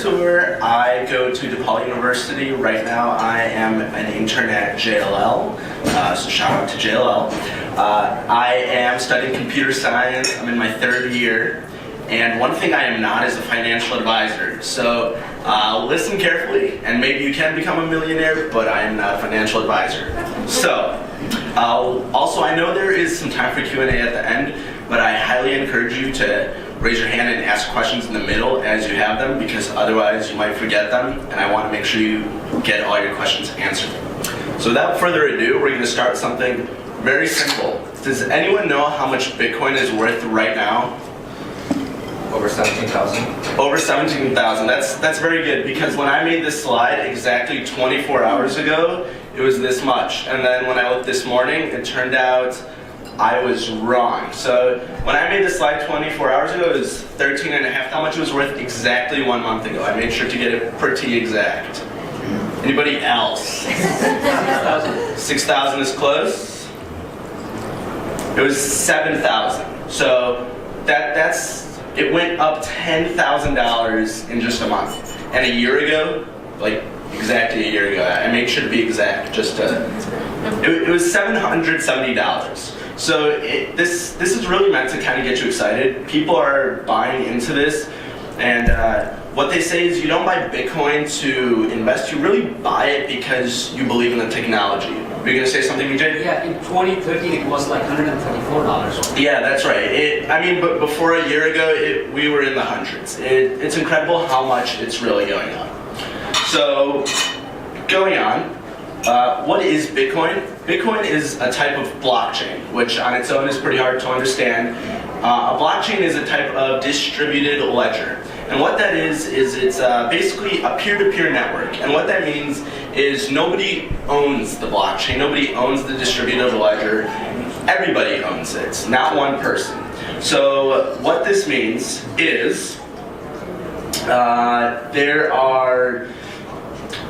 Artur. I go to DePaul University. Right now I am an intern at JLL, so shout out to JLL. I am studying computer science. I'm in my third year. And one thing I am not is a financial advisor. So listen carefully, and maybe you can become a millionaire, but I am not a financial advisor. So also, I know there is some time for Q&A at the end, but I highly encourage you to raise your hand and ask questions in the middle as you have them, because otherwise you might forget them, and I want to make sure you get all your questions answered. So without further ado, we're going to start something very simple. Does anyone know how much Bitcoin is worth right now? Over 17,000. Over 17,000. That's very good, because when I made this slide exactly 24 hours ago, it was this much. And then when I looked this morning, it turned out I was wrong. So when I made this slide 24 hours ago, it was 13 and a half. How much it was worth exactly 1 month ago? I made sure to get it pretty exact. Anybody else? 6,000 is close. It was 7,000. So it went up $10,000 in just a month. And a year ago, like exactly a year ago, I made sure to be exact, just to, it was $770. So this is really meant to kind of get you excited. People are buying into this, and what they say is you don't buy Bitcoin to invest, you really buy it because you believe in the technology. Were you going to say something, BJ? Yeah, in 2013 it was like $134. Yeah, that's right. But before a year ago, we were in the hundreds. It's incredible how much it's really going up. So, going on, what is Bitcoin? Bitcoin is a type of blockchain, which on its own is pretty hard to understand. A blockchain is a type of distributed ledger. And what that is it's basically a peer-to-peer network. And what that means is nobody owns the blockchain, nobody owns the distributed ledger. Everybody owns it, not one person. So what this means is there are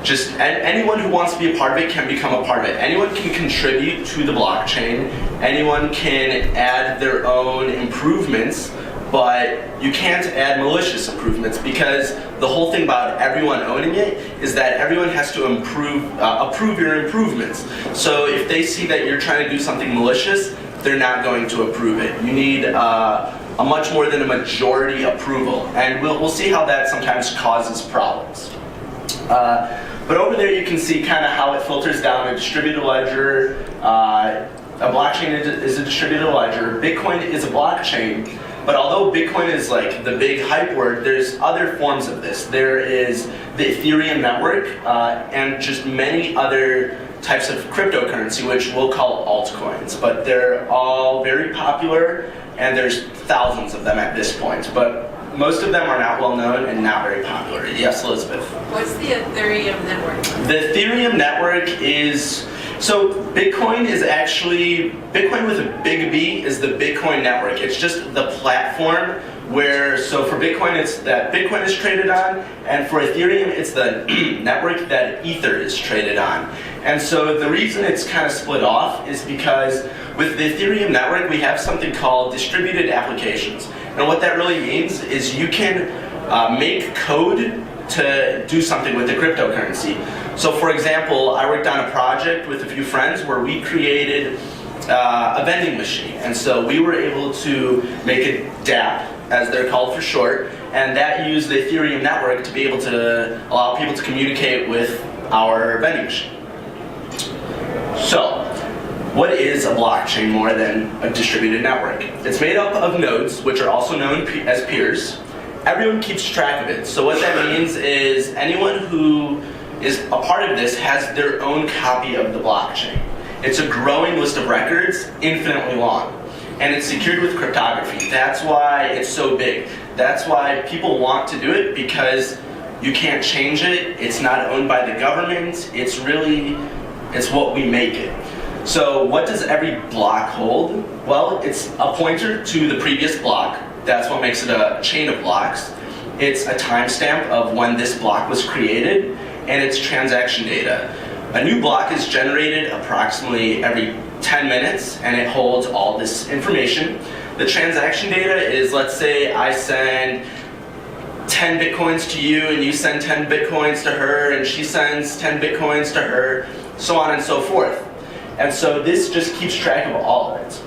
just anyone who wants to be a part of it can become a part of it. Anyone can contribute to the blockchain. Anyone can add their own improvements, but you can't add malicious improvements, because the whole thing about everyone owning it is that everyone has to approve your improvements. So if they see that you're trying to do something malicious, they're not going to approve it. You need a much more than a majority approval, and we'll see how that sometimes causes problems. But over there you can see kind of how it filters down a distributed ledger. A blockchain is a distributed ledger. Bitcoin is a blockchain. But although Bitcoin is like the big hype word, there's other forms of this. There is the Ethereum network and just many other types of cryptocurrency, which we'll call altcoins. But they're all very popular, and there's thousands of them at this point. But most of them are not well known and not very popular. Yes, Elizabeth? What's the Ethereum network? The Ethereum network is, so Bitcoin is actually, Bitcoin with a big B is the Bitcoin network. It's just the platform where, so for Bitcoin it's that Bitcoin is traded on, and for Ethereum it's the network that Ether is traded on. And so the reason it's kind of split off is because with the Ethereum network we have something called distributed applications. And what that really means is you can make code to do something with the cryptocurrency. So for example, I worked on a project with a few friends where we created a vending machine. And so we were able to make a dApp, as they're called for short, and that used the Ethereum network to be able to allow people to communicate with our vending machine. So, what is a blockchain more than a distributed network? It's made up of nodes, which are also known as peers. Everyone keeps track of it. So what that means is anyone who is a part of this has their own copy of the blockchain. It's a growing list of records, infinitely long. And it's secured with cryptography. That's why it's so big. That's why people want to do it, because you can't change it. It's not owned by the government. It's what we make it. So what does every block hold? Well, it's a pointer to the previous block. That's what makes it a chain of blocks. It's a timestamp of when this block was created, and it's transaction data. A new block is generated approximately every 10 minutes, and it holds all this information. The transaction data is, let's say I send 10 bitcoins to you, and you send 10 bitcoins to her, and she sends 10 bitcoins to her, so on and so forth. And so this just keeps track of all of it.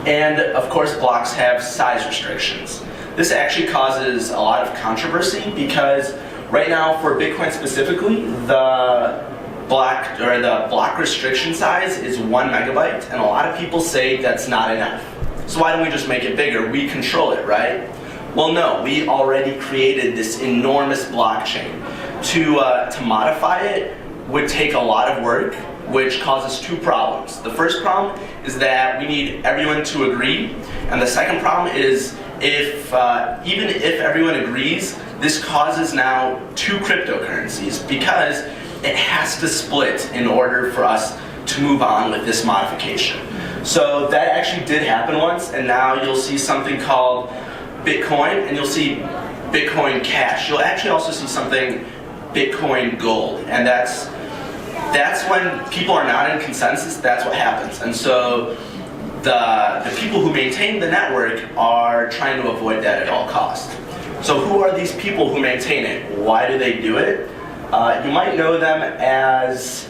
And of course, blocks have size restrictions. This actually causes a lot of controversy because right now, for Bitcoin specifically, the block restriction size is 1 megabyte, and a lot of people say that's not enough. So why don't we just make it bigger? We control it, right? Well, no, we already created this enormous blockchain. To modify it would take a lot of work, which causes two problems. The first problem is that we need everyone to agree, and the second problem is even if everyone agrees, this causes now two cryptocurrencies because it has to split in order for us to move on with this modification. So that actually did happen once, and now you'll see something called Bitcoin, and you'll see Bitcoin Cash. You'll actually also see something Bitcoin Gold, and that's when people are not in consensus. That's what happens, and so the people who maintain the network are trying to avoid that at all costs. So who are these people who maintain it? Why do they do it? You might know them as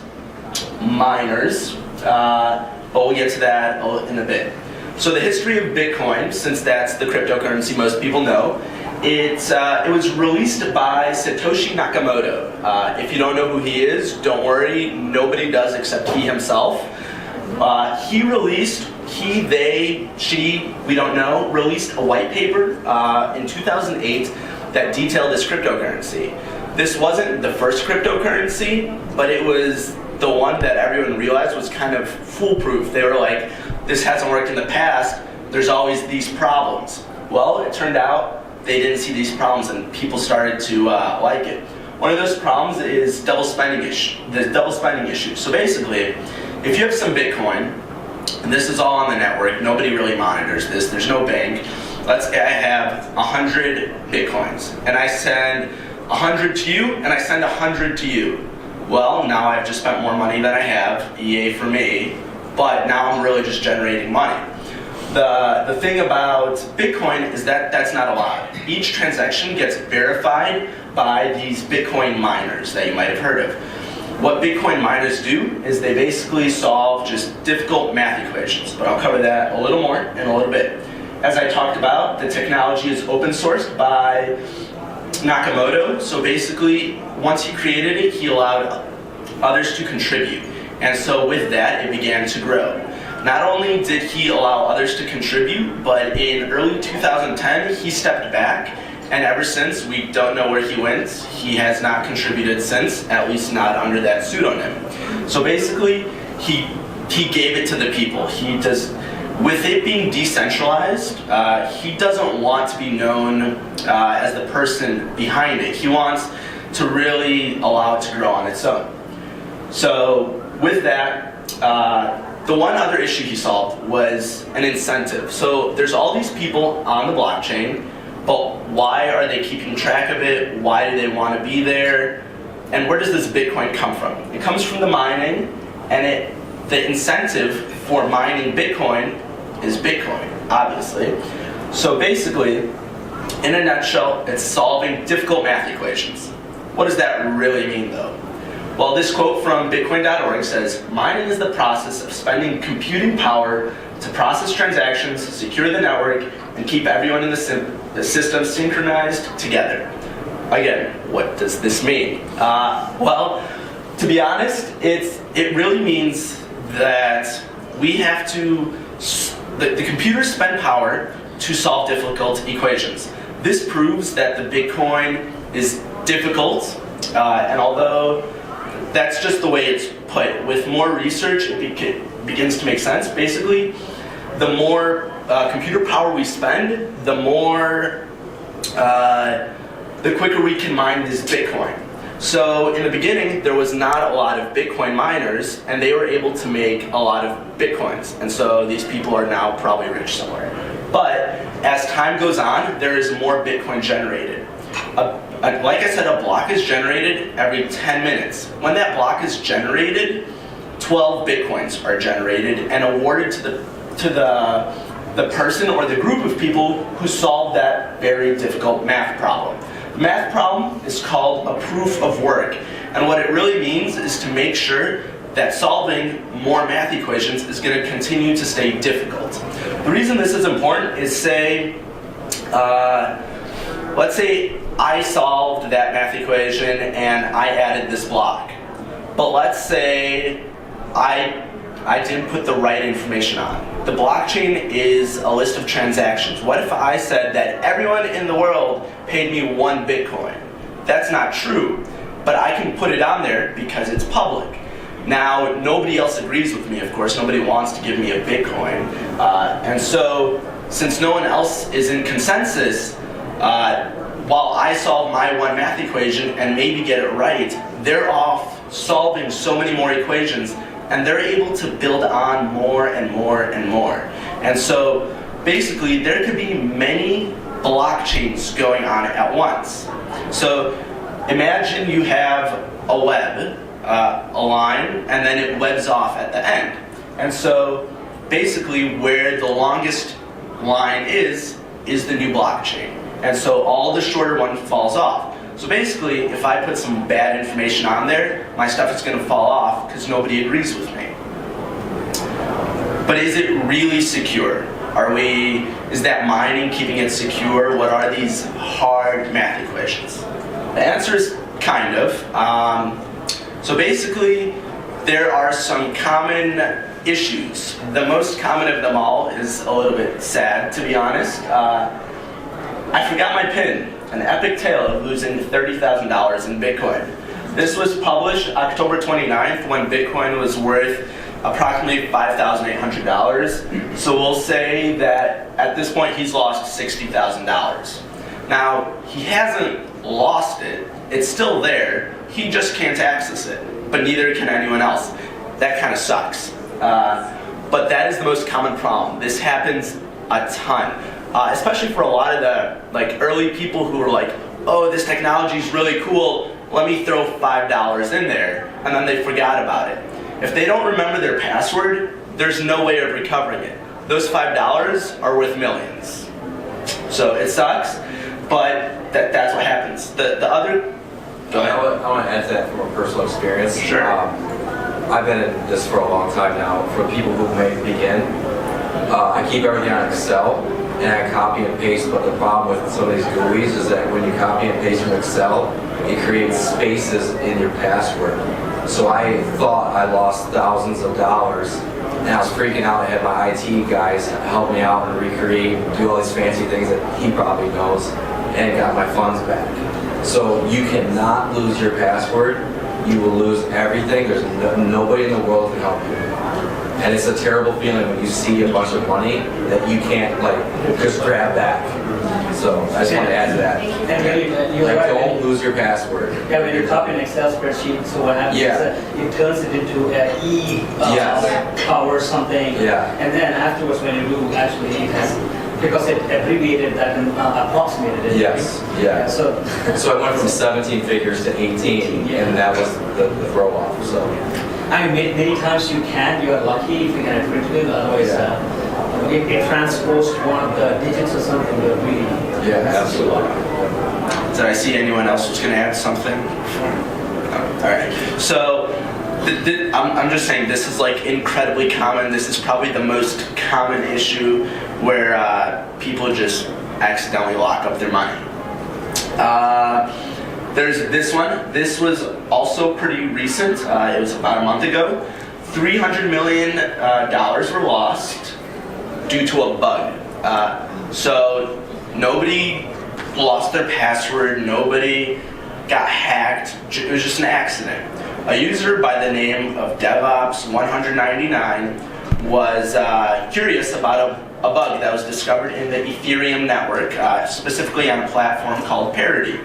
miners, but we'll get to that in a bit. So the history of Bitcoin, since that's the cryptocurrency most people know, it was released by Satoshi Nakamoto. If you don't know who he is, don't worry, nobody does except he himself. He released, we don't know, released a white paper in 2008 that detailed this cryptocurrency. This wasn't the first cryptocurrency, but it was the one that everyone realized was kind of foolproof. They were like, this hasn't worked in the past, there's always these problems. Well, it turned out they didn't see these problems and people started to like it. One of those problems is the double spending issue. So basically, if you have some Bitcoin, and this is all on the network, nobody really monitors this, there's no bank. Let's say I have 100 Bitcoins, and I send 100 to you, and I send 100 to you. Well, now I've just spent more money than I have, EA for me, but now I'm really just generating money. The thing about Bitcoin is that that's not allowed. Each transaction gets verified by these Bitcoin miners that you might have heard of. What Bitcoin miners do is they basically solve just difficult math equations, but I'll cover that a little more in a little bit. As I talked about, the technology is open sourced by Nakamoto, so basically once he created it, he allowed others to contribute. And so with that, it began to grow. Not only did he allow others to contribute, but in early 2010, he stepped back, and ever since, we don't know where he went. He has not contributed since, at least not under that pseudonym. So basically, he gave it to the people. With it being decentralized, he doesn't want to be known as the person behind it. He wants to really allow it to grow on its own. So with that, the one other issue he solved was an incentive. So there's all these people on the blockchain, but why are they keeping track of it? Why do they want to be there? And where does this Bitcoin come from? It comes from the mining, and the incentive for mining Bitcoin is Bitcoin, obviously. So basically, in a nutshell, it's solving difficult math equations. What does that really mean, though? Well, this quote from Bitcoin.org says, "Mining is the process of spending computing power to process transactions, secure the network, and keep everyone in the system synchronized together." Again, what does this mean? Well, to be honest, it really means that we have to, the computers spend power to solve difficult equations. This proves that the Bitcoin is difficult, and although that's just the way it's put, with more research it begins to make sense. Basically, the more computer power we spend, the quicker we can mine this Bitcoin. So in the beginning, there was not a lot of Bitcoin miners, and they were able to make a lot of Bitcoins. And so these people are now probably rich somewhere. But as time goes on, there is more Bitcoin generated. Like I said, a block is generated every 10 minutes. When that block is generated, 12 Bitcoins are generated and awarded to the person or the group of people who solved that very difficult math problem. The math problem is called a proof of work, and what it really means is to make sure that solving more math equations is going to continue to stay difficult. The reason this is important is let's say I solved that math equation and I added this block. But let's say I didn't put the right information on. The blockchain is a list of transactions. What if I said that everyone in the world paid me 1 Bitcoin? That's not true, but I can put it on there because it's public. Now, nobody else agrees with me, of course. Nobody wants to give me a Bitcoin. And so, since no one else is in consensus, while I solve my one math equation and maybe get it right, they're off solving so many more equations, and they're able to build on more and more and more. And so, basically, there could be many blockchains going on at once. So, imagine you have a web, a line, and then it webs off at the end. And so basically where the longest line is the new blockchain. And so all the shorter one falls off. So basically if I put some bad information on there, my stuff is going to fall off because nobody agrees with me. But is it really secure? Is that mining keeping it secure? What are these hard math equations? The answer is kind of. So basically, there are some common issues. The most common of them all is a little bit sad, to be honest. I forgot my PIN, an epic tale of losing $30,000 in Bitcoin. This was published October 29th when Bitcoin was worth approximately $5,800. So we'll say that at this point he's lost $60,000. Now, he hasn't lost it. It's still there. He just can't access it, but neither can anyone else. That kind of sucks. But that is the most common problem. This happens a ton, especially for a lot of the early people who are like, oh, this technology is really cool, let me throw $5 in there, and then they forgot about it. If they don't remember their password, there's no way of recovering it. Those $5 are worth millions. So it sucks, but that's what happens. The other... Go ahead. I want to add to that from a personal experience. Sure. I've been in this for a long time now. For people who may begin, I keep everything on Excel and I copy and paste, but the problem with some of these GUIs is that when you copy and paste from Excel, it creates spaces in your password. So I thought I lost thousands of dollars, and I was freaking out. I had my IT guys help me out and recreate, do all these fancy things that he probably knows, and got my funds back. So you cannot lose your password. You will lose everything. There's nobody in the world can help you. And it's a terrible feeling when you see a bunch of money that you can't just grab back. So I just want to add to that. And you're right. Don't lose your password. Yeah, when you copy an Excel spreadsheet, so what happens is that it turns it into an power something. Yeah. And then afterwards, when you do, actually it has, because it abbreviated that and approximated it. Yes. Yeah. So I went from 17 figures to 18, and that was the throw off. So. I mean, many times you are lucky if you can print it, otherwise it transposed one of the digits or something that really. Yeah, absolutely. Did I see anyone else who's going to add something? Oh, all right. So I'm just saying this is incredibly common. This is probably the most common issue where people just accidentally lock up their money. There's this one. This was also pretty recent. It was about a month ago. $300 million were lost due to a bug. So nobody lost their password. Nobody got hacked. It was just an accident. A user by the name of DevOps199 was curious about a bug that was discovered in the Ethereum network, specifically on a platform called Parity.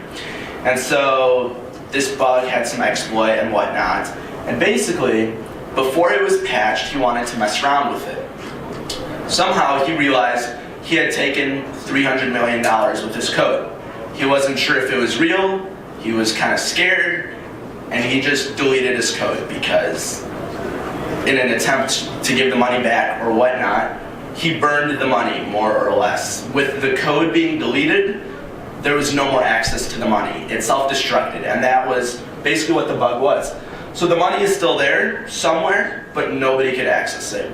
And so this bug had some exploit and whatnot. And basically, before it was patched, he wanted to mess around with it. Somehow he realized he had taken $300 million with his code. He wasn't sure if it was real, he was kind of scared, and he just deleted his code because in an attempt to give the money back or whatnot, he burned the money more or less. With the code being deleted, there was no more access to the money. It self-destructed, and that was basically what the bug was. So the money is still there somewhere, but nobody could access it.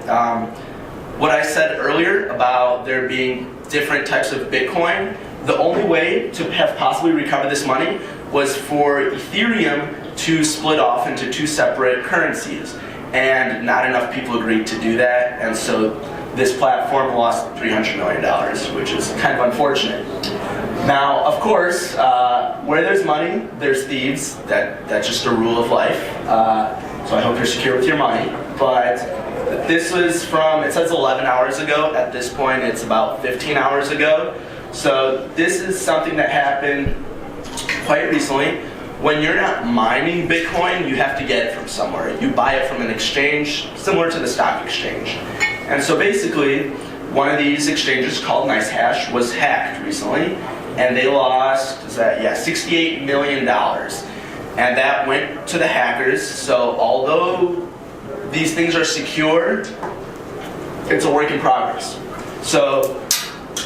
What I said earlier about there being different types of Bitcoin, the only way to have possibly recovered this money was for Ethereum to split off into two separate currencies. And not enough people agreed to do that, and so this platform lost $300 million, which is kind of unfortunate. Now, of course, where there's money, there's thieves. That's just a rule of life. So I hope you're secure with your money. But this was from, it says 11 hours ago. At this point, it's about 15 hours ago. So this is something that happened quite recently. When you're not mining Bitcoin, you have to get it from somewhere. You buy it from an exchange similar to the stock exchange. And so basically, one of these exchanges called NiceHash was hacked recently, and they lost, $68 million. And that went to the hackers. So although these things are secure, it's a work in progress. So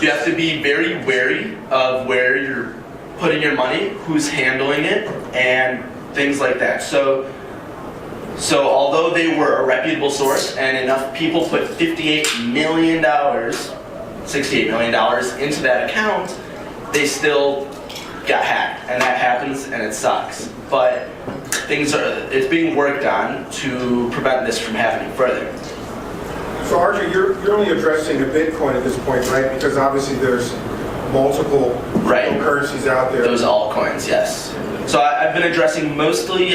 you have to be very wary of where you're putting your money, who's handling it, and things like that. So although they were a reputable source and enough people put $68 million into that account, they still got hacked, and that happens, and it sucks. But it's being worked on to prevent this from happening further. So RJ, you're only addressing the Bitcoin at this point, right? Because obviously there's multiple currencies out there. Those altcoins, yes. So I've been addressing mostly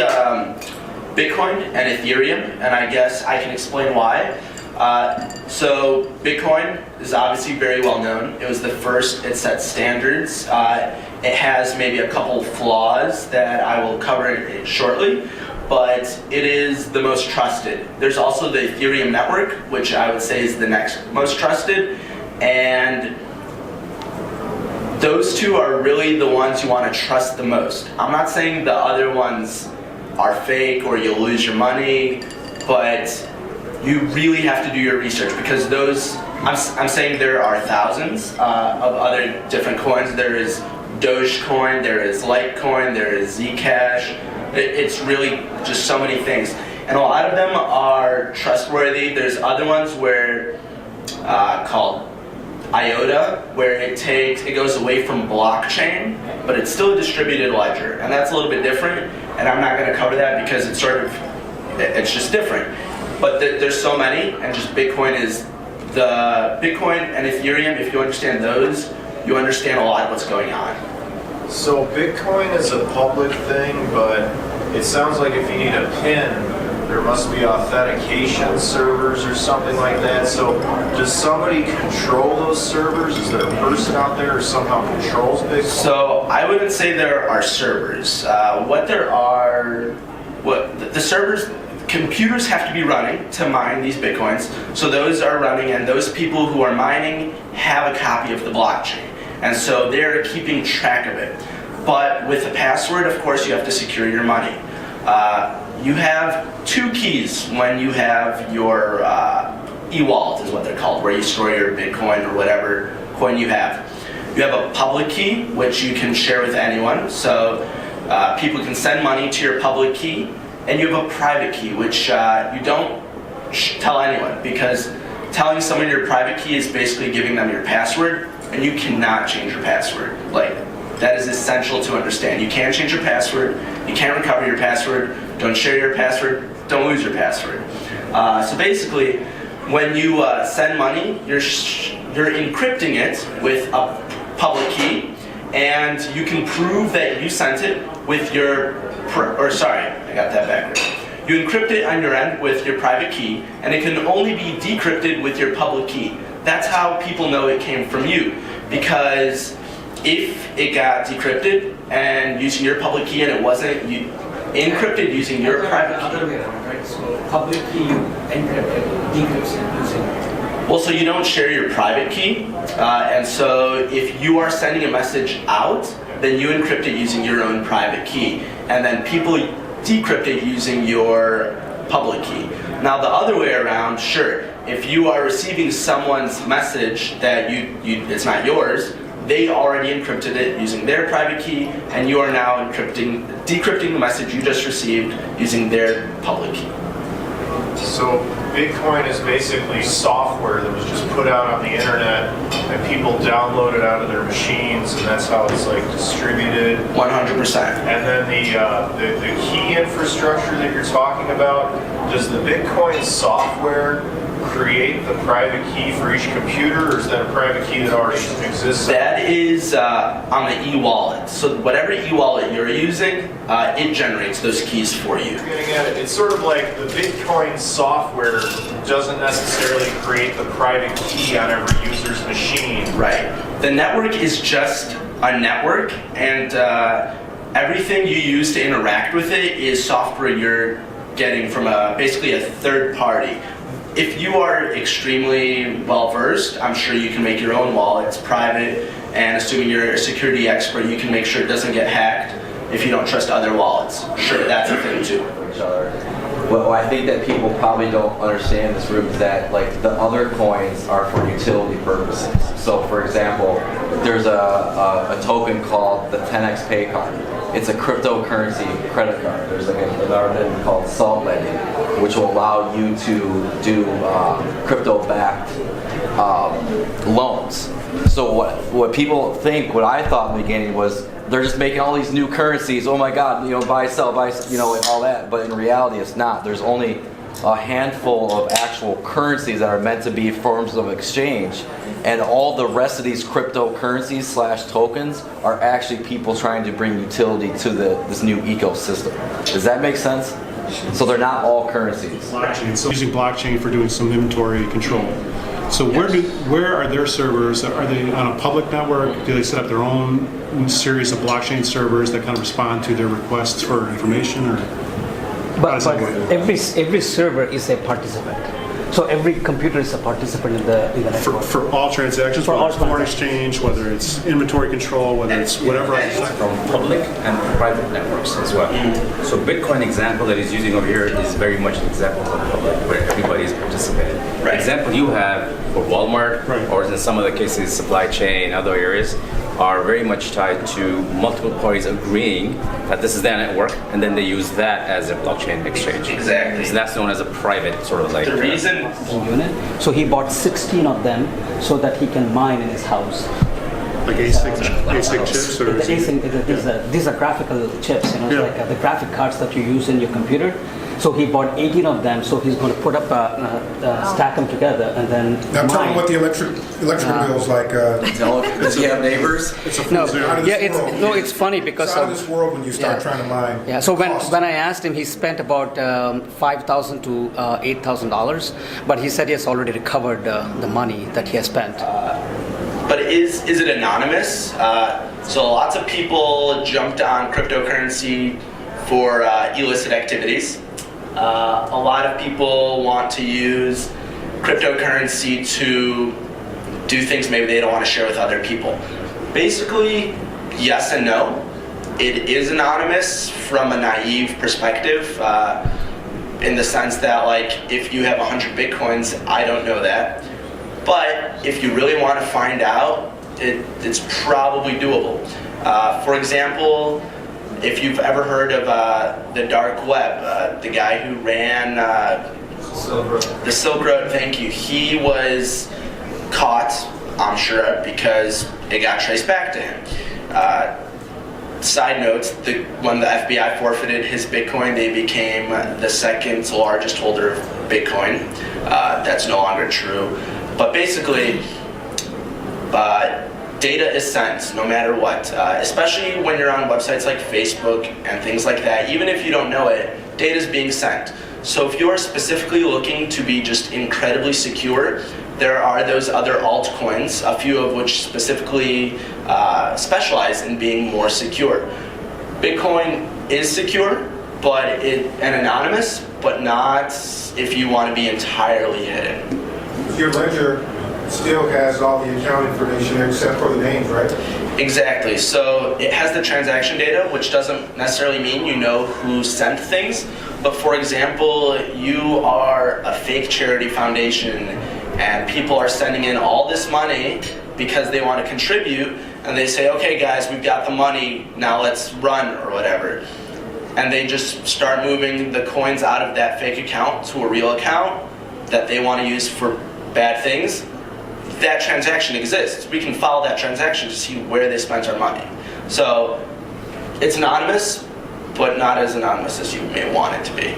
Bitcoin and Ethereum, and I guess I can explain why. So Bitcoin is obviously very well known. It was the first, it set standards. It has maybe a couple flaws that I will cover shortly, but it is the most trusted. There's also the Ethereum network, which I would say is the next most trusted, and those two are really the ones you want to trust the most. I'm not saying the other ones are fake or you'll lose your money, but you really have to do your research, because those, I'm saying there are thousands of other different coins. There is Dogecoin, there is Litecoin, there is Zcash. It's really just so many things. And a lot of them are trustworthy. There's other ones where, called IOTA, where it goes away from blockchain, but it's still a distributed ledger, and that's a little bit different, and I'm not going to cover that because it's just different. But there's so many, and just Bitcoin is the Bitcoin and Ethereum. If you understand those, you understand a lot of what's going on. So Bitcoin is a public thing, but it sounds like if you need a PIN, there must be authentication servers or something like that. So does somebody control those servers? Is there a person out there who somehow controls Bitcoin? So I wouldn't say there are servers. The servers, computers have to be running to mine these Bitcoins. So those are running, and those people who are mining have a copy of the blockchain. And so they're keeping track of it. But with a password, of course, you have to secure your money. You have two keys when you have your e-wallet, is what they're called, where you store your Bitcoin or whatever coin you have. You have a public key, which you can share with anyone. So people can send money to your public key. And you have a private key, which you don't tell anyone, because telling someone your private key is basically giving them your password, and you cannot change your password. That is essential to understand. You can't change your password, you can't recover your password, don't share your password, don't lose your password. So basically, when you send money, you're encrypting it with a public key, and you can prove that you sent it with your, I got that backwards. You encrypt it on your end with your private key, and it can only be decrypted with your public key. That's how people know it came from you, because if it got decrypted and using your public key and it wasn't encrypted using your private key. Other way around, right? So public key encrypted, decrypted using. Well, so you don't share your private key, and so if you are sending a message out, then you encrypt it using your own private key, and then people decrypt it using your public key. Now the other way around, sure, if you are receiving someone's message that it's not yours, they already encrypted it using their private key, and you are now decrypting the message you just received using their public key. So Bitcoin is basically software that was just put out on the internet and people download it out of their machines, and that's how it's like distributed. 100%. And then the key infrastructure that you're talking about, does the Bitcoin software create the private key for each computer, or is that a private key that already exists? That is on the e-wallet. So whatever e-wallet you're using, it generates those keys for you. Getting at it, it's sort of like the Bitcoin software doesn't necessarily create the private key on every user's machine. Right. The network is just a network, and everything you use to interact with it is software you're getting from basically a third party. If you are extremely well versed, I'm sure you can make your own wallet. It's private, and assuming you're a security expert, you can make sure it doesn't get hacked if you don't trust other wallets. Sure, that's a thing too. Each other. What I think that people probably don't understand in this room is that like the other coins are for utility purposes. So for example, there's a token called the 10x Pay card. It's a cryptocurrency credit card. There's like another thing called Salt Lending, which will allow you to do crypto-backed loans. So what people think, what I thought in the beginning was they're just making all these new currencies. Oh my God, buy, sell, and all that. But in reality, it's not. There's only a handful of actual currencies that are meant to be forms of exchange. And all the rest of these cryptocurrencies / tokens are actually people trying to bring utility to this new ecosystem. Does that make sense? So they're not all currencies. Blockchain. So using blockchain for doing some inventory control. So where are their servers? Are they on a public network? Do they set up their own series of blockchain servers that kind of respond to their requests for information, or? But every server is a participant. So every computer is a participant in the network. For all transactions, whether it's foreign exchange, whether it's inventory control, whether it's whatever else. From public and private networks as well. So Bitcoin example that he's using over here is very much an example of public where everybody is participating. Right. Example you have for Walmart, Right. or in some other cases supply chain, other areas, are very much tied to multiple parties agreeing that this is their network, and then they use that as a blockchain exchange. Exactly. So that's known as a private sort of like. The reason Unit. So he bought 16 of them so that he can mine in his house. Like ASIC chips, or These are graphical chips, It's Yeah. like the graphic cards that you use in your computer. So he bought 18 of them, so he's going to put up, stack them together, and then Now tell me mine. what the electrical bill's like. Does he have neighbors? it's a full No, zero. Out of this yeah, world. it's funny because It's out of this world when you start trying to mine. Yeah, so cost. when I asked him, he spent about $5,000 to $8,000, but he said he has already recovered the money that he has spent. But is it anonymous? So lots of people jumped on cryptocurrency for illicit activities. A lot of people want to use cryptocurrency to do things maybe they don't want to share with other people. Basically, yes and no. It is anonymous from a naive perspective, in the sense that like if you have 100 Bitcoins, I don't know that. But if you really want to find out, it's probably doable. For example, if you've ever heard of the dark web, the guy who ran the Silk Road, thank you, he was caught, I'm sure, because it got traced back to him. Side note, when the FBI forfeited his Bitcoin, they became the second largest holder of Bitcoin. That's no longer true. But basically, data is sent no matter what, especially when you're on websites like Facebook and things like that. Even if you don't know it, data is being sent. So if you're specifically looking to be just incredibly secure, there are those other altcoins, a few of which specifically specialize in being more secure. Bitcoin is secure, and anonymous, but not if you want to be entirely hidden. Your ledger still has all the account information except for the names, right? Exactly. So it has the transaction data, which doesn't necessarily mean you know who sent things. But for example, you are a fake charity foundation and people are sending in all this money because they want to contribute, and they say, okay guys, we've got the money, now let's run or whatever. And they just start moving the coins out of that fake account to a real account that they want to use for bad things. That transaction exists. We can follow that transaction to see where they spent our money. So it's anonymous, but not as anonymous as you may want it to be.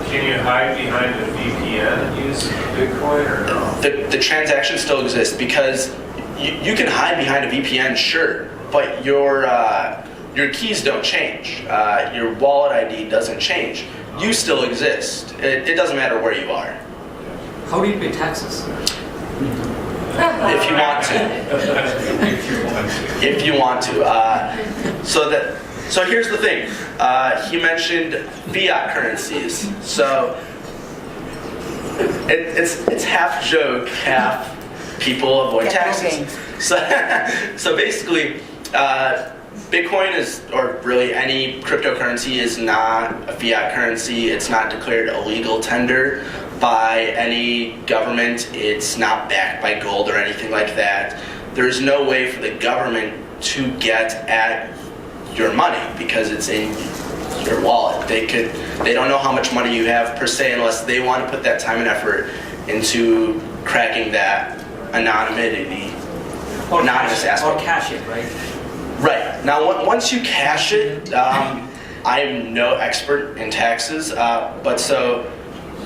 Can you hide behind a VPN and use Bitcoin or no? The transaction still exists because you can hide behind a VPN, sure, but your keys don't change. Your wallet ID doesn't change. You still exist. It doesn't matter where you are. How do you pay taxes? If you want to. If you want to. So here's the thing. He mentioned fiat currencies. So it's half joke, half people avoid taxes. So basically, Bitcoin is, or really any cryptocurrency, is not a fiat currency. It's not declared illegal tender by any government. It's not backed by gold or anything like that. There's no way for the government to get at your money because it's in your wallet. They don't know how much money you have per se unless they want to put that time and effort into cracking that anonymous aspect. Or cash it, right? Right. Now, once you cash it, I am no expert in taxes, but so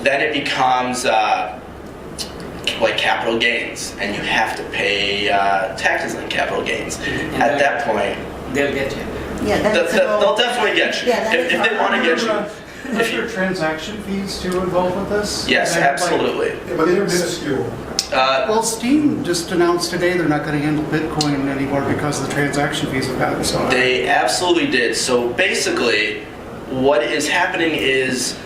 then it becomes like capital gains, and you have to pay taxes on capital gains. At that point, They'll get you. Yeah, they'll definitely get you. Yeah, if they want to get you. Are there transaction fees too involved with this? Yes, absolutely. Yeah, but they're minuscule. Well, Steam just announced today they're not going to handle Bitcoin anymore because of the transaction fees have gotten so high. They absolutely did. So basically, what is happening is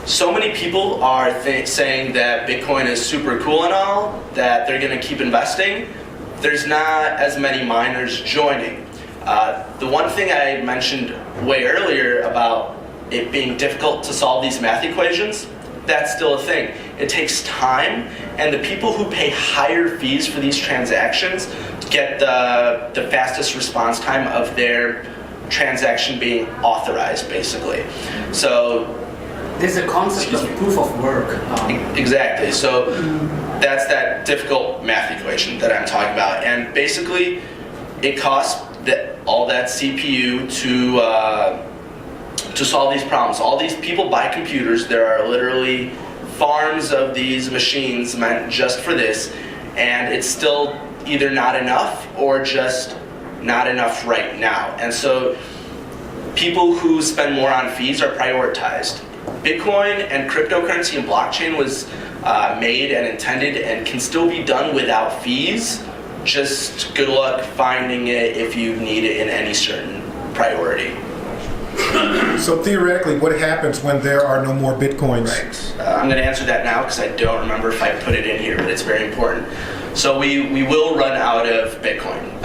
so many people are saying that Bitcoin is super cool and all, that they're going to keep investing. There's not as many miners joining. The one thing I mentioned way earlier about it being difficult to solve these math equations, that's still a thing. It takes time, and the people who pay higher fees for these transactions get the fastest response time of their transaction being authorized, basically. So There's a concept of proof of work. exactly. So that's that difficult math equation that I'm talking about, and basically it costs all that CPU to solve these problems. All these people buy computers. There are literally farms of these machines meant just for this, and it's still either not enough or just not enough right now. And so people who spend more on fees are prioritized. Bitcoin and cryptocurrency and blockchain was made and intended and can still be done without fees. Just good luck finding it if you need it in any certain priority. So theoretically, what happens when there are no more Bitcoins? Right. I'm going to answer that now because I don't remember if I put it in here, but it's very important. So we will run out of Bitcoin.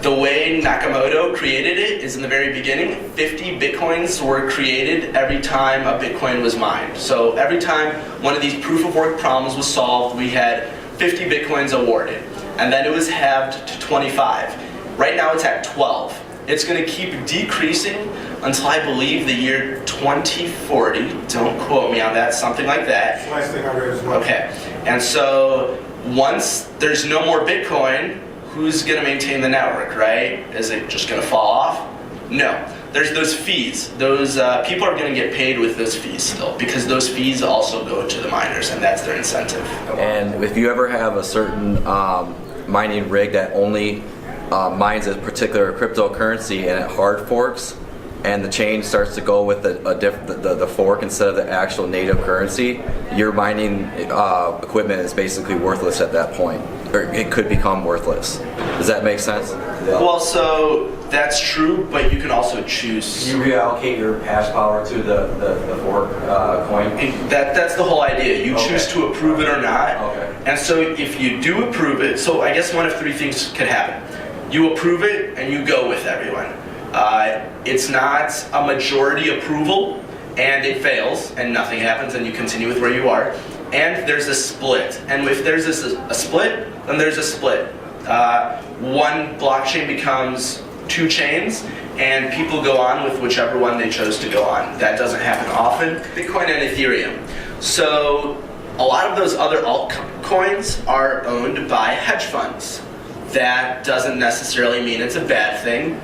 The way Nakamoto created it is in the very beginning, 50 Bitcoins were created every time a Bitcoin was mined. So every time one of these proof of work problems was solved, we had 50 Bitcoins awarded. And then it was halved to 25. Right now it's at 12. It's going to keep decreasing until I believe the year 2040. Don't quote me on that, something like that. Last thing I read as well. Okay. And so once there's no more Bitcoin, who's going to maintain the network, right? Is it just going to fall off? No. There's those fees. Those people are going to get paid with those fees still because those fees also go to the miners, and that's their incentive. And if you ever have a certain mining rig that only mines a particular cryptocurrency and it hard forks, and the chain starts to go with the fork instead of the actual native currency, your mining equipment is basically worthless at that point, or it could become worthless. Does that make sense? Well, so that's true, but you can also choose. You reallocate your hash power to the fork coin? That's the whole idea. You choose to approve it or not. Okay. And so if you do approve it, so I guess one of three things could happen. You approve it and you go with everyone. It's not a majority approval and it fails and nothing happens and you continue with where you are. and there's a split. And if there's a split, then there's a split. One blockchain becomes 2 chains, and people go on with whichever one they chose to go on. That doesn't happen often. Bitcoin and Ethereum. So a lot of those other altcoins are owned by hedge funds. That doesn't necessarily mean it's a bad thing,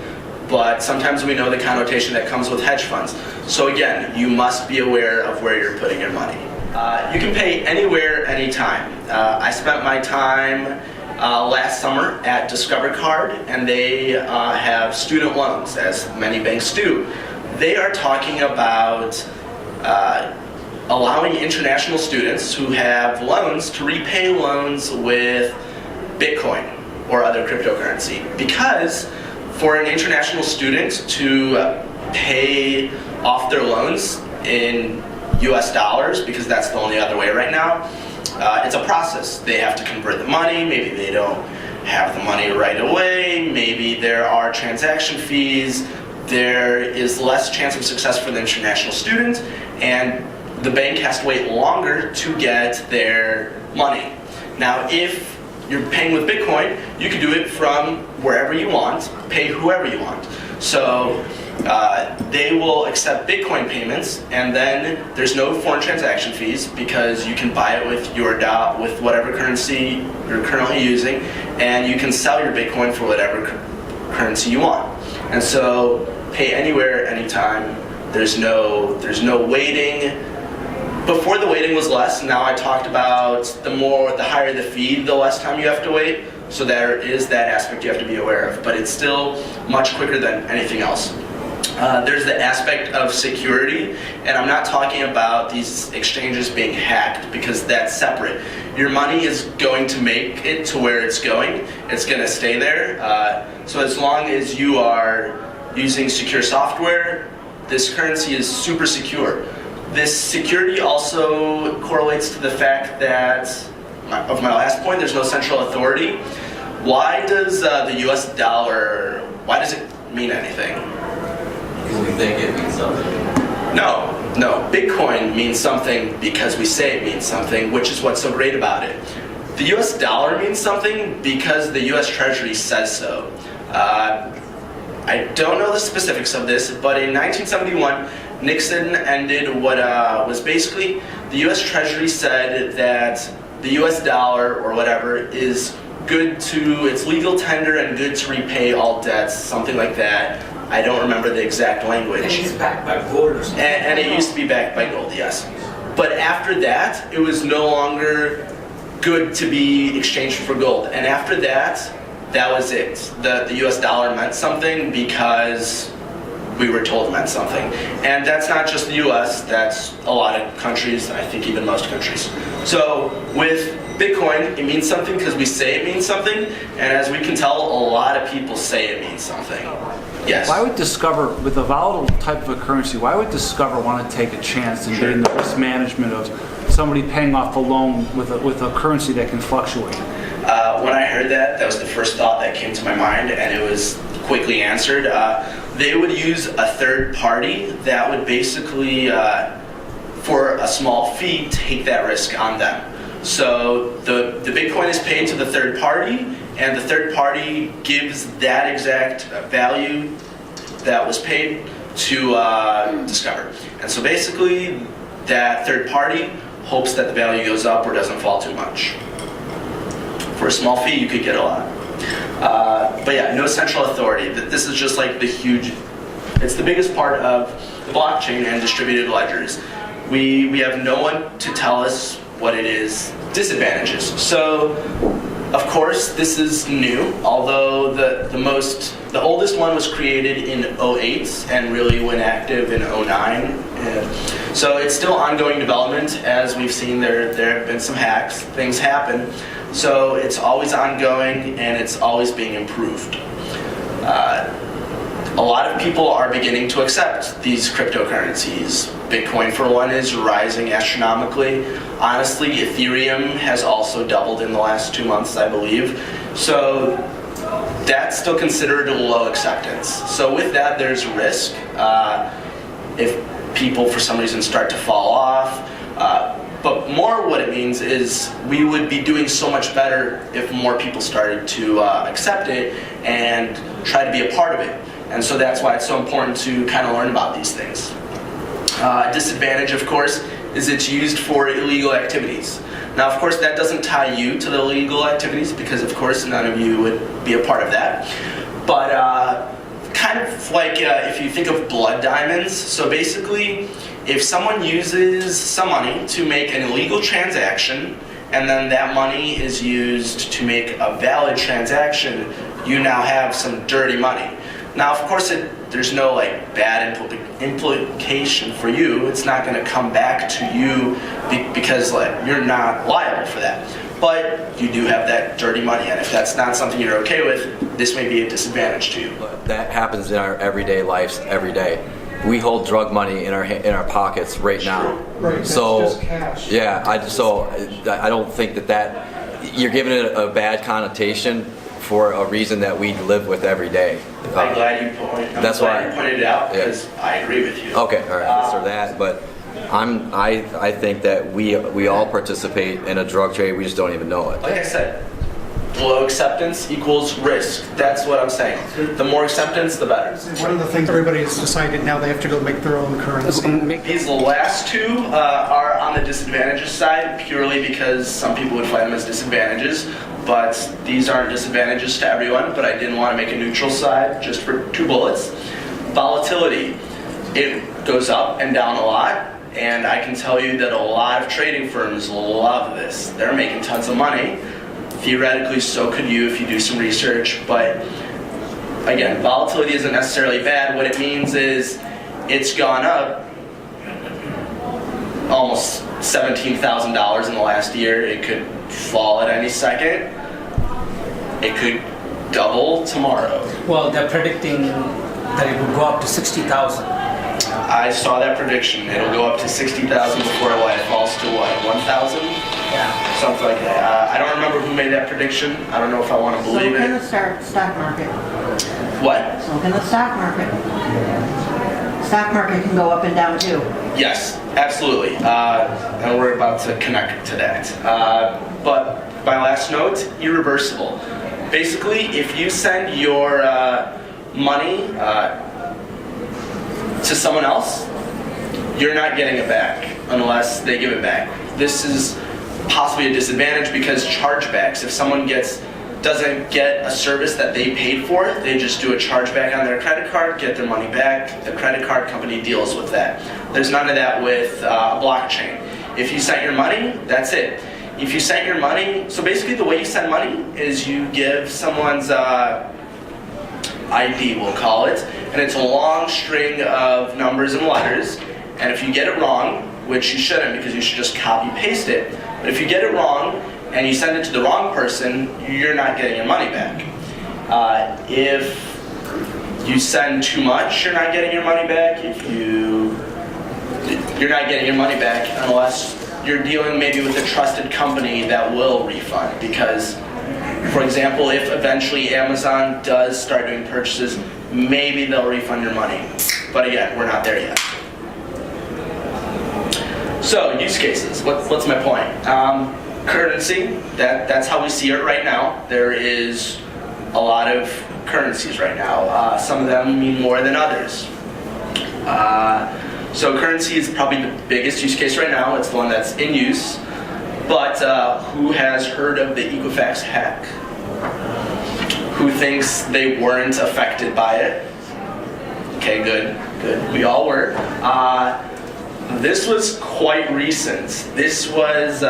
but sometimes we know the connotation that comes with hedge funds. So again, you must be aware of where you're putting your money. You can pay anywhere, anytime. I spent my time last summer at Discover Card, and they have student loans, as many banks do. They are talking about allowing international students who have loans to repay loans with Bitcoin or other cryptocurrency. Because for an international student to pay off their loans in US dollars, because that's the only other way right now, it's a process. They have to convert the money, maybe they don't have the money right away, maybe there are transaction fees, there is less chance of success for the international student, and the bank has to wait longer to get their money. Now, if you're paying with Bitcoin, you can do it from wherever you want, pay whoever you want. So they will accept Bitcoin payments, and then there's no foreign transaction fees because you can buy it with your with whatever currency you're currently using, and you can sell your Bitcoin for whatever currency you want. And so pay anywhere, anytime. There's no waiting. Before the waiting was less. Now I talked about the higher the fee, the less time you have to wait. So there is that aspect you have to be aware of, but it's still much quicker than anything else. There's the aspect of security, and I'm not talking about these exchanges being hacked because that's separate. Your money is going to make it to where it's going. It's going to stay there. So as long as you are using secure software, this currency is super secure. This security also correlates to the fact that, of my last point, there's no central authority. Why does the US dollar, why does it mean anything? Because we think it means something. No. Bitcoin means something because we say it means something, which is what's so great about it. The US dollar means something because the US Treasury says so. I don't know the specifics of this, but in 1971, Nixon ended what was basically the US Treasury said that the US dollar or whatever is good to, it's legal tender and good to repay all debts, something like that. I don't remember the exact language. And it's backed by gold or something. And it used to be backed by gold, yes. But after that, it was no longer good to be exchanged for gold. And after that, that was it. The US dollar meant something because we were told it meant something. And that's not just the US, that's a lot of countries, I think even most countries. So with Bitcoin, it means something because we say it means something, and as we can tell, a lot of people say it means something. Yes? Why would Discover, with a volatile type of a currency, why would Discover want to take a chance in getting the risk management of somebody paying off a loan with a currency that can fluctuate? When I heard that was the first thought that came to my mind, and it was quickly answered. They would use a third party that would basically, for a small fee, take that risk on them. So the Bitcoin is paid to the third party, and the third party gives that exact value that was paid to Discover. And so basically, that third party hopes that the value goes up or doesn't fall too much. For a small fee, you could get a lot. But yeah, no central authority. This is just like it's the biggest part of the blockchain and distributed ledgers. We have no one to tell us what it is. Disadvantages. So, of course, this is new, although the oldest one was created in 2008 and really went active in 2009. So it's still ongoing development. As we've seen, there have been some hacks, things happen. So it's always ongoing and it's always being improved. A lot of people are beginning to accept these cryptocurrencies. Bitcoin, for one, is rising astronomically. Honestly, Ethereum has also doubled in the last 2 months, I believe. So that's still considered low acceptance. So with that, there's risk. If people, for some reason, start to fall off, But more what it means is we would be doing so much better if more people started to accept it and try to be a part of it. And so that's why it's so important to kind of learn about these things. Disadvantage, of course, is it's used for illegal activities. Now, of course, that doesn't tie you to the illegal activities because, of course, none of you would be a part of that. But kind of like if you think of blood diamonds, so basically, if someone uses some money to make an illegal transaction, and then that money is used to make a valid transaction, you now have some dirty money. Now, of course, there's no like bad implication for you. It's not going to come back to you because like you're not liable for that. But you do have that dirty money, and if that's not something you're okay with, this may be a disadvantage to you. That happens in our everyday lives every day. We hold drug money in our pockets right now. Right, that's so just cash. yeah, I don't think that you're giving it a bad connotation for a reason that we live with every day. I'm glad you pointed it out because I agree with you. Okay, all right, so that, but I think that we all participate in a drug trade. We just don't even know it. Like I said, low acceptance equals risk. That's what I'm saying. The more acceptance, the better. One of the things everybody has decided now they have to go make their own currency. These last two are on the disadvantages side purely because some people would find them as disadvantages, but these aren't disadvantages to everyone, but I didn't want to make a neutral side just for 2 bullets. Volatility. It goes up and down a lot, and I can tell you that a lot of trading firms love this. They're making tons of money. Theoretically, so could you if you do some research, but again, volatility isn't necessarily bad. What it means is it's gone up almost $17,000 in the last year. It could fall at any second. It could double tomorrow. Well, they're predicting that it will go up to 60,000. I saw that prediction. It'll go up to 60,000 before it falls to what, 1,000? Yeah. Something like that. I don't remember who made that prediction. I don't know if I want to believe So can it. the stock market. What? So can the stock market. Stock market can go up and down too. Yes, absolutely. And we're about to connect to that. But my last note, irreversible. Basically, if you send your money to someone else, you're not getting it back unless they give it back. This is possibly a disadvantage because chargebacks, if someone doesn't get a service that they paid for, they just do a chargeback on their credit card, get their money back, the credit card company deals with that. There's none of that with a blockchain. If you sent your money, that's it. If you sent your money, so basically the way you send money is you give someone's ID, we'll call it, and it's a long string of numbers and letters, and if you get it wrong, which you shouldn't because you should just copy paste it, but if you get it wrong and you send it to the wrong person, you're not getting your money back. If you send too much, you're not getting your money back. You're not getting your money back unless you're dealing maybe with a trusted company that will refund, because for example, if eventually Amazon does start doing purchases, maybe they'll refund your money. But again, we're not there yet. So, use cases. What's my point? Currency, that's how we see it right now. There is a lot of currencies right now. Some of them mean more than others. So currency is probably the biggest use case right now. It's the one that's in use. But who has heard of the Equifax hack? Who thinks they weren't affected by it? Okay, good. We all were. This was quite recent. This was,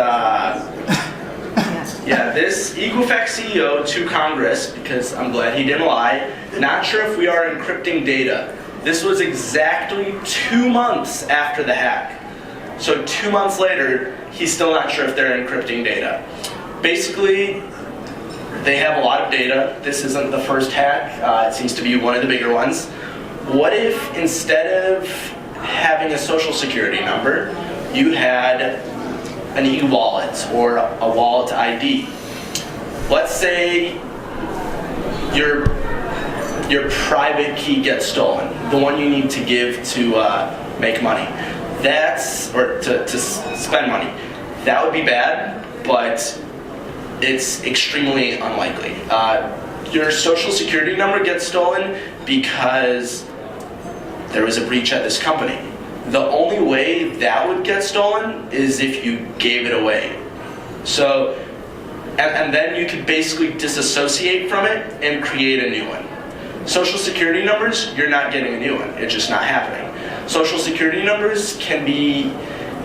this Equifax CEO to Congress, because I'm glad he didn't lie, not sure if we are encrypting data. This was exactly 2 months after the hack. So 2 months later, he's still not sure if they're encrypting data. Basically, they have a lot of data. This isn't the first hack. It seems to be one of the bigger ones. What if instead of having a social security number, you had an e-wallet or a wallet ID? Let's say your private key gets stolen, the one you need to give to make money. Or to spend money. that would be bad, but it's extremely unlikely. Your social security number gets stolen because there was a breach at this company. The only way that would get stolen is if you gave it away. So, and then you could basically disassociate from it and create a new one. Social security numbers, you're not getting a new one. It's just not happening. Social security numbers can be,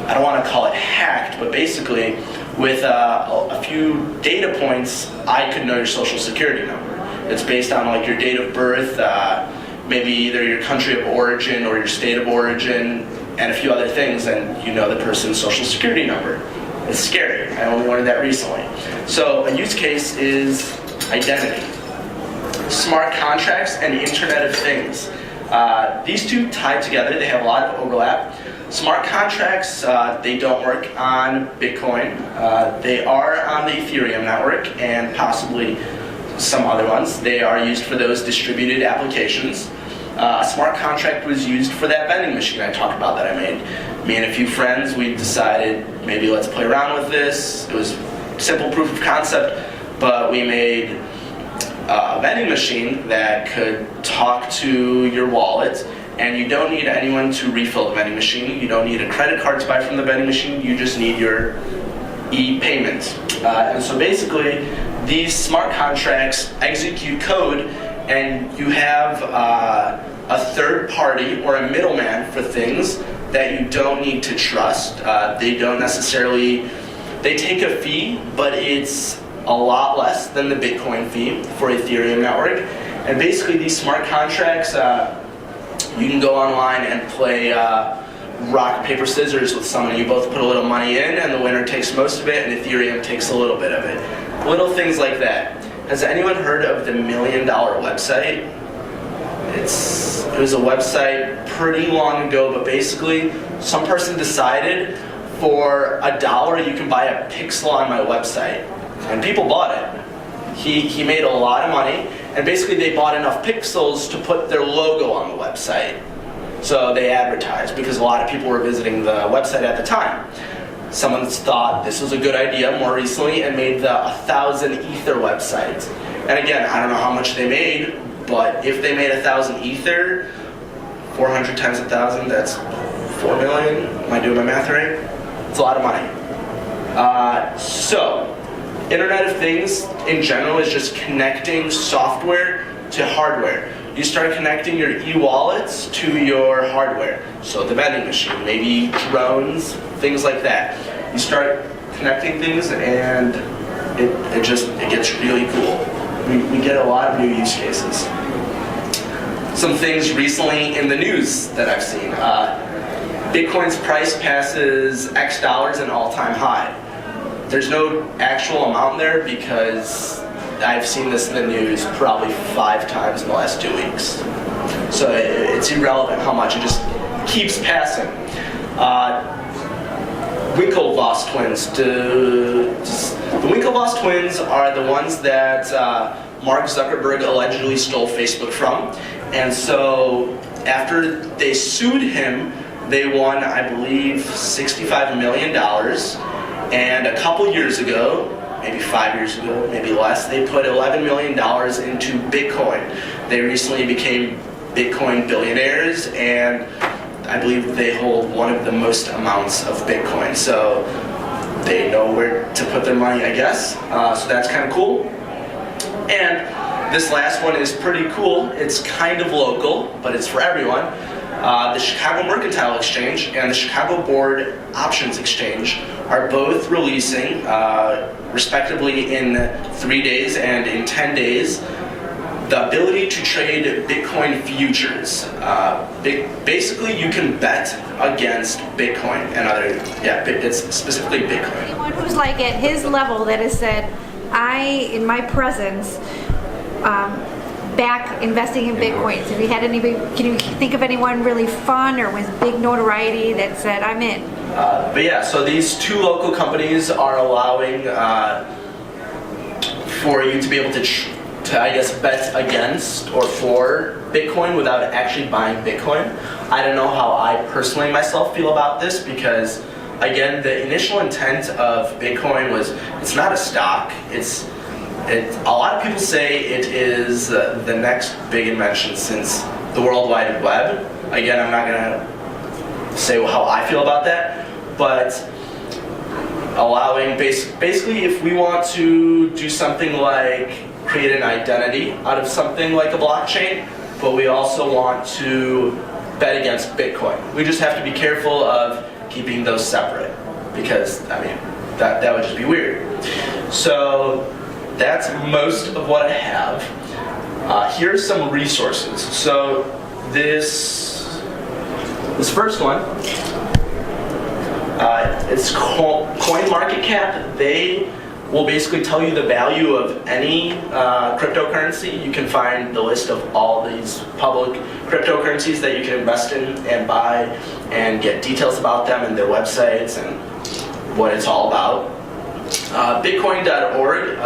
I don't want to call it hacked, but basically with a few data points, I could know your social security number. It's based on like your date of birth, maybe either your country of origin or your state of origin, and a few other things, and you know the person's social security number. It's scary. I only learned that recently. So a use case is identity. Smart contracts and Internet of Things. These two tied together, they have a lot of overlap. Smart contracts, they don't work on Bitcoin. They are on the Ethereum network and possibly some other ones. They are used for those distributed applications. A smart contract was used for that vending machine I talked about that I made. Me and a few friends, we decided maybe let's play around with this. It was simple proof of concept, but we made a vending machine that could talk to your wallet, and you don't need anyone to refill the vending machine. You don't need a credit card to buy from the vending machine. You just need your e-payment. And so basically, these smart contracts execute code, and you have a third party or a middleman for things that you don't need to trust. They don't necessarily, they take a fee, but it's a lot less than the Bitcoin fee for Ethereum network. And basically these smart contracts, you can go online and play rock, paper, scissors with someone. You both put a little money in and the winner takes most of it and Ethereum takes a little bit of it. Little things like that. Has anyone heard of the $1 Million website? It was a website pretty long ago, but basically some person decided for $1 you can buy a pixel on my website. And people bought it. He made a lot of money, and basically they bought enough pixels to put their logo on the website. So they advertised because a lot of people were visiting the website at the time. Someone thought this was a good idea more recently and made the 1,000 Ether website. And again, I don't know how much they made, but if they made 1,000 Ether, 400 times 1,000, that's 4 million. Am I doing my math right? It's a lot of money. So, Internet of Things in general is just connecting software to hardware. You start connecting your e-wallets to your hardware. So the vending machine, maybe drones, things like that. You start connecting things and it gets really cool. We get a lot of new use cases. Some things recently in the news that I've seen. Bitcoin's price passes X dollars an all-time high. There's no actual amount there because I've seen this in the news probably 5 times in the last 2 weeks. So it's irrelevant how much, it just keeps passing. Winklevoss twins. The Winklevoss twins are the ones that Mark Zuckerberg allegedly stole Facebook from. And so after they sued him, they won, I believe, $65 million. And a couple years ago, maybe 5 years ago, maybe less, they put $11 million into Bitcoin. They recently became Bitcoin billionaires, and I believe they hold one of the most amounts of Bitcoin. So they know where to put their money, I guess. So that's kind of cool. And this last one is pretty cool. It's kind of local, but it's for everyone. The Chicago Mercantile Exchange and the Chicago Board Options Exchange are both releasing, respectively in 3 days and in 10 days, the ability to trade Bitcoin futures. Basically, you can bet against Bitcoin and other, it's specifically Bitcoin. Anyone who's like at his level that has said, in my presence, back investing in Bitcoins. If you had anybody, can you think of anyone really fun or with big notoriety that said, I'm in? But yeah, so these 2 local companies are allowing for you to be able to I guess, bet against or for Bitcoin without actually buying Bitcoin. I don't know how I personally myself feel about this because again, the initial intent of Bitcoin was it's not a stock. A lot of people say it is the next big invention since the World Wide Web. Again, I'm not going to say how I feel about that, but allowing basically if we want to do something like create an identity out of something like a blockchain, but we also want to bet against Bitcoin. We just have to be careful of keeping those separate because, I mean, that would just be weird. So that's most of what I have. Here's some resources. So this first one, it's CoinMarketCap. They will basically tell you the value of any cryptocurrency. You can find the list of all these public cryptocurrencies that you can invest in and buy and get details about them and their websites and what it's all about. Bitcoin.org,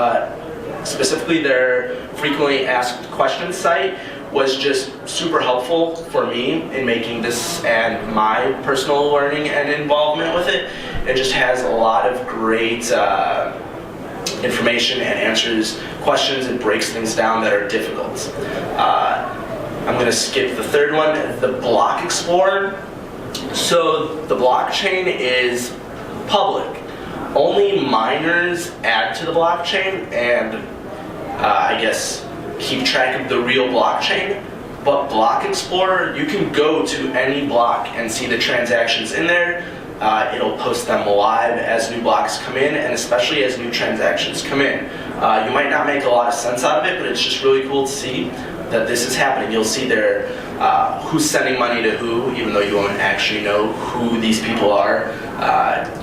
specifically their frequently asked questions site, was just super helpful for me in making this and my personal learning and involvement with it. It just has a lot of great information and answers questions and breaks things down that are difficult. I'm going to skip the third one, the Block Explorer. So the blockchain is public. Only miners add to the blockchain and I guess keep track of the real blockchain. But Block Explorer, you can go to any block and see the transactions in there. It'll post them live as new blocks come in, and especially as new transactions come in. You might not make a lot of sense out of it, but it's just really cool to see that this is happening. You'll see there who's sending money to who, even though you won't actually know who these people are.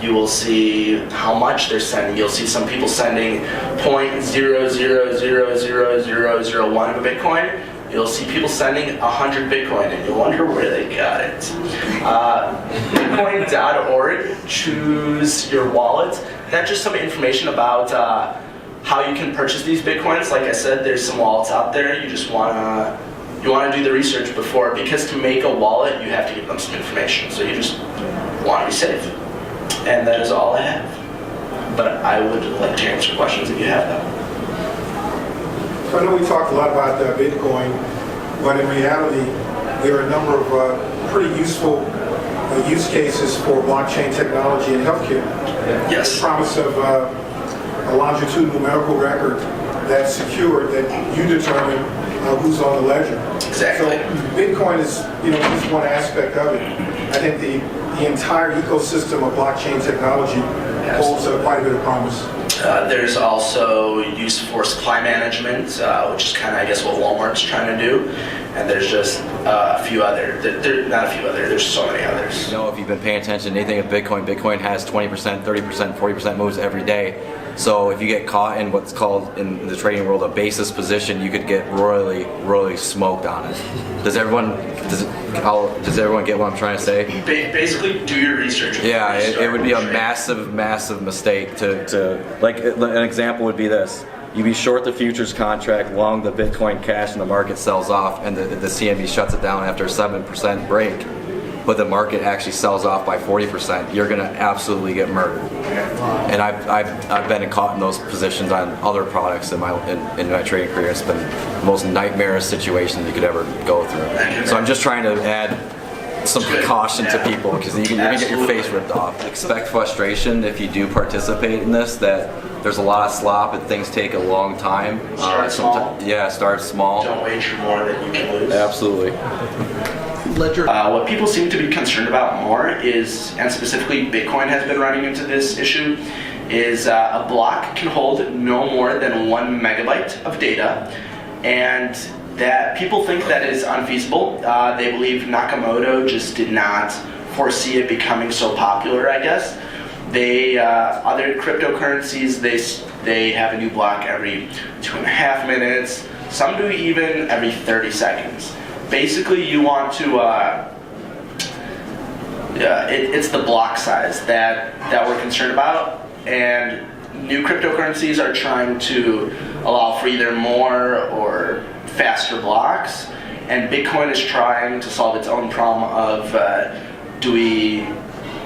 You will see how much they're sending. You'll see some people sending 0.00000001 of a Bitcoin. You'll see people sending 100 Bitcoin, and you'll wonder where they got it. Bitcoin.org, choose your wallet. That's just some information about how you can purchase these Bitcoins. Like I said, there's some wallets out there. You just want to do the research before, because to make a wallet, you have to give them some information. So you just want to be safe. And that is all I have. But I would like to answer questions if you have them. So I know we talked a lot about Bitcoin, but in reality, there are a number of pretty useful use cases for blockchain technology in healthcare. Yes. The promise of a longitudinal medical record that's secure, that you determine who's on the ledger. Exactly. So Bitcoin is, just one aspect of it. I think the entire ecosystem of blockchain technology holds quite a bit of promise. There's also use for supply management, which is kind of, I guess, what Walmart's trying to do. And there's just a few other, not a few other, there's so many others. You know, if you've been paying attention to anything with Bitcoin, Bitcoin has 20%, 30%, 40% moves every day. So if you get caught in what's called in the trading world a basis position, you could get royally smoked on it. Does everyone get what I'm trying to say? Basically, do your research. Yeah, it would be a massive mistake to like an example would be this. You be short the futures contract, long the Bitcoin cash, and the market sells off, and the CME shuts it down after a 7% break. But the market actually sells off by 40%. You're gonna absolutely get murdered. And I've been caught in those positions on other products in my trading career. It's been the most nightmarish situation you could ever go through. So I'm just trying to add some precaution to people, because you're gonna get your face ripped off. Expect frustration if you do participate in this. That there's a lot of slop and things take a long time. Start small. Yeah, start small. Don't wager more than you can lose. Absolutely. Ledger. What people seem to be concerned about more is, and specifically Bitcoin has been running into this issue, is a block can hold no more than 1 megabyte of data, and that people think that is unfeasible. They believe Nakamoto just did not foresee it becoming so popular, I guess. Other cryptocurrencies, they have a new block every 2.5 minutes. Some do even every 30 seconds. Basically, you want to, it's the block size that we're concerned about, and new cryptocurrencies are trying to allow for either more or faster blocks, and Bitcoin is trying to solve its own problem of do we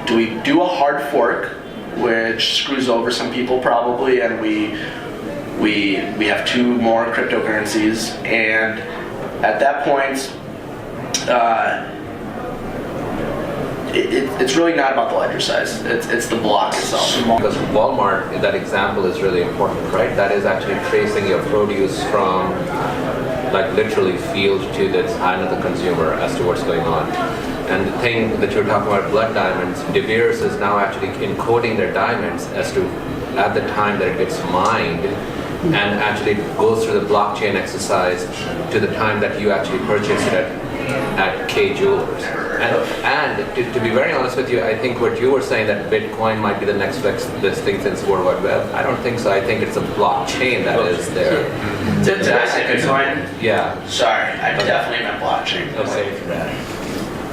do we do a hard fork, which screws over some people probably, and we have 2 more cryptocurrencies, and at that point, it's really not about the ledger size. It's the block itself. Because Walmart, that example is really important, right? That is actually tracing your produce from, like, literally field to the hand of the consumer as to what's going on. And the thing that you're talking about, blood diamonds, De Beers is now actually encoding their diamonds as to at the time that it gets mined, and actually goes through the blockchain exercise to the time that you actually purchase it at K Jewelers. And to be very honest with you, I think what you were saying, that Bitcoin might be the next best thing since World Wide Web, I don't think so. I think it's a blockchain that is there. Did I say Bitcoin? Yeah. Sorry, I definitely meant blockchain. Okay. For that.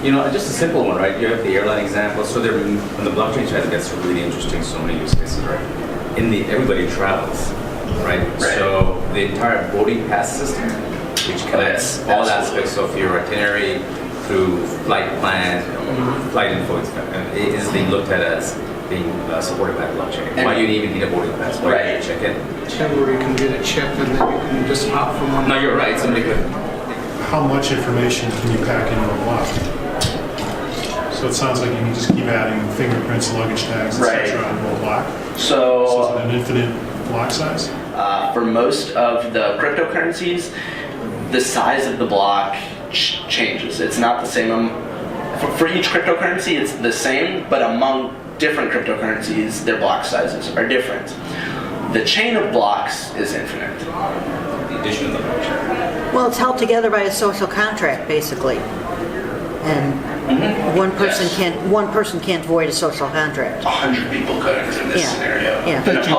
You know, just a simple one, right? You have the airline example. So there, when the blockchain side gets really interesting, so many use cases, right? Everybody travels, right? So the entire boarding pass system, which connects all aspects of your itinerary through flight plans, flight info, is being looked at as being supported by blockchain. Why do you even need a boarding pass? Why do you check in? Where you can get a chip and then you can just hop from one. No, you're right. Somebody could. How much information can you pack into a block? So it sounds like you can just keep adding fingerprints, luggage tags, etc. into a block. So is it an infinite block size? For most of the cryptocurrencies, the size of the block changes. It's not the same. For each cryptocurrency, it's the same, but among different cryptocurrencies, their block sizes are different. The chain of blocks is infinite. The addition of the blockchain. Well, it's held together by a social contract, basically. And one person can't void a social contract. 100 people could in this scenario. Yeah. But you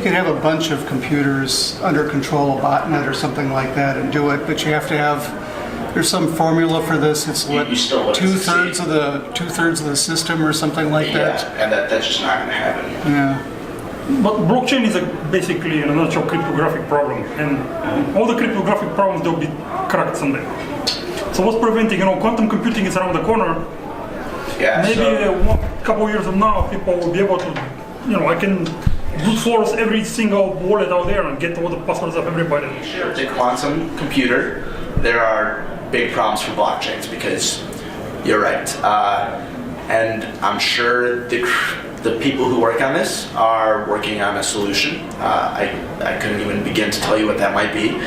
can have a bunch of computers under control, a botnet or something like that, and do it. But you have to have. There's some formula for this. It's what, two-thirds of the system or something like that. Yeah, and that's just not going to happen. Yeah. But blockchain is basically a natural cryptographic problem, and all the cryptographic problems they'll be cracked someday. So what's preventing? Quantum computing is around the corner. Yeah. Maybe a couple of years from now, people will be able to, I can brute force every single wallet out there and get all the passwords of everybody. The quantum computer, there are big problems for blockchains because you're right, and I'm sure the people who work on this are working on a solution. I couldn't even begin to tell you what that might be.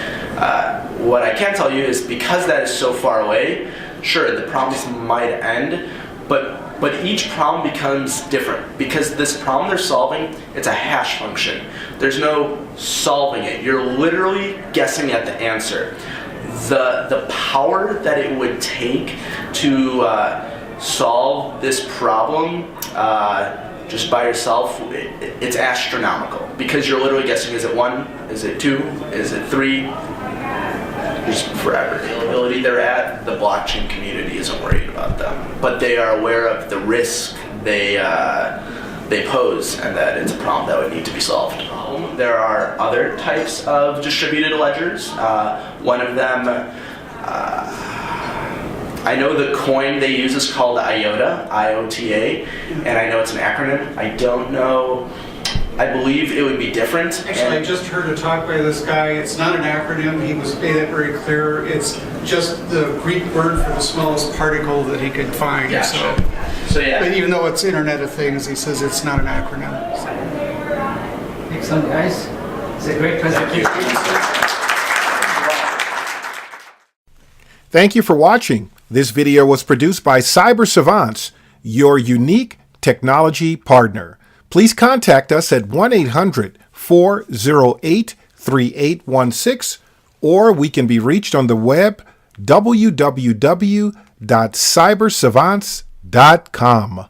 What I can tell you is because that is so far away, sure, the problems might end, but each problem becomes different because this problem they're solving, it's a hash function. There's no solving it. You're literally guessing at the answer. The power that it would take to solve this problem just by yourself, it's astronomical because you're literally guessing, is it 1, is it 2, is it 3, just forever. The ability they're at, the blockchain community isn't worried about them, but they are aware of the risk they pose and that it's a problem that would need to be solved. There are other types of distributed ledgers. One of them, I know the coin they use is called IOTA, I-O-T-A, and I know it's an acronym. I don't know, I believe it would be different. Actually, I just heard a talk by this guy. It's not an acronym. He made it very clear. It's just the Greek word for the smallest particle that he could find. Gotcha. So yeah. But even though it's Internet of Things, he says it's not an acronym. Excellent, guys. It's a great presentation. Thank you for watching. This video was produced by Cyber Savants, your unique technology partner. Please contact us at 1-800-408-3816, or we can be reached on the web, www.cybersavants.com.